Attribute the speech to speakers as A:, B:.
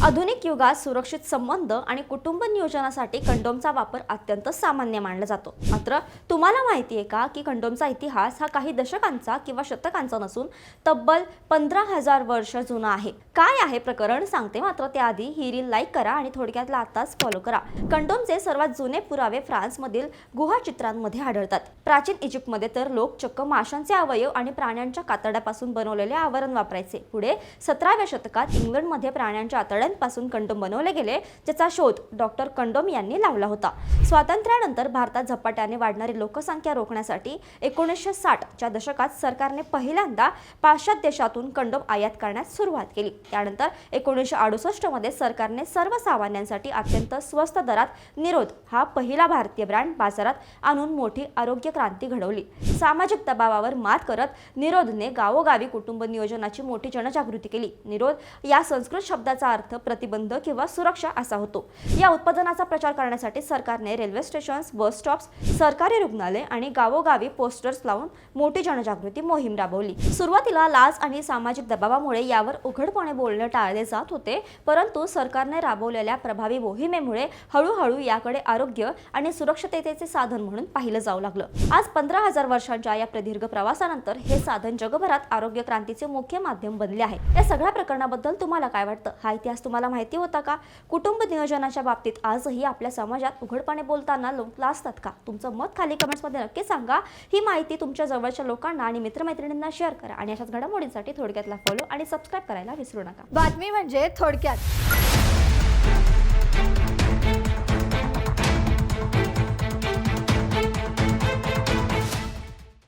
A: आधुनिक युगात सुरक्षित संबंध आणि कुटुंब नियोजनासाठी कंडोमचा वापर अत्यंत सामान्य मानला जातो. मात्र तुम्हाला माहिती आहे का की कंडोमचा इतिहास हा काही दशकांचा किंवा शतकांचा नसून तब्बल 15,000 वर्ष जुना आहे. काय आहे प्रकरण सांगते, मात्र त्याआधी ही रील लाईक करा आणि थोडक्यातला आताच फॉलो करा. कंडोमचे सर्वात जुने पुरावे फ्रान्समधील गुहा चित्रांमध्ये आढळतात. प्राचीन इजिप्तमध्ये तर लोक चक्क माशांचे अवयव आणि प्राण्यांच्या कातड्यापासून बनवलेले आवरण वापरायचे. पुढे 17व्या शतकात इंग्लंडमध्ये प्राण्यांच्या आतड्यांपासून कंडोम बनवले गेले, ज्याचा शोध डॉक्टर कंडोम यांनी लावला होता. स्वातंत्र्यानंतर भारतात झपाट्याने वाढणारी लोकसंख्या रोखण्यासाठी 1960 च्या दशकात सरकारने पहिल्यांदा पाश्चात्य देशातून कंडोम आयात करण्यास सुरुवात केली. त्यानंतर 1968 मध्ये सरकारने सर्वसामान्यांसाठी अत्यंत स्वस्त दरात निरोध हा पहिला भारतीय ब्रँड बाजारात आणून मोठी आरोग्य क्रांती घडवली. सामाजिक दबावावर मात करत निरोधने गावोगावी कुटुंब नियोजनाची मोठी जनजागृती केली. निरोध या संस्कृत शब्दाचा अर्थ प्रतिबंध किंवा सुरक्षा असा होतो. या उत्पादनाचा प्रचार करण्यासाठी सरकारने रेल्वे स्टेशन्स, बस स्टॉप्स, सरकारी रुग्णालय आणि गावोगावी पोस्टर्स लावून मोठी जनजागृती मोहीम राबवली. सुरुवातीला लाज आणि सामाजिक दबावामुळे यावर उघडपणे बोलणे टाळले जात होते, परंतु सरकारने राबवलेल्या प्रभावी मोहिमेमुळे हळूहळू याकडे आरोग्य आणि सुरक्षिततेचे साधन म्हणून पाहिलं जाऊ लागलं. आज 15,000 वर्षांच्या या प्रदीर्घ प्रवासानंतर हे साधन जगभरात आरोग्य क्रांतीचे मुख्य माध्यम बनले आहे. या सगळ्या प्रकरणाबद्दल तुम्हाला काय वाटतं? हा इतिहास तुम्हाला माहिती होता का? कुटुंब नियोजनाच्या बाबतीत आजही आपल्या समाजात उघडपणे बोलताना लोक लाजतात का? तुमचं मत खाली कमेंट्समध्ये नक्की सांगा. ही माहिती तुमच्या जवळच्या लोकांना आणि मित्रमैत्रिणींना शेअर करा आणि अशाच घडामोडींसाठी थोडक्यातला फॉलो आणि सबस्क्राईब करायला विसरू नका.
B: बातमी म्हणजे थोडक्यात.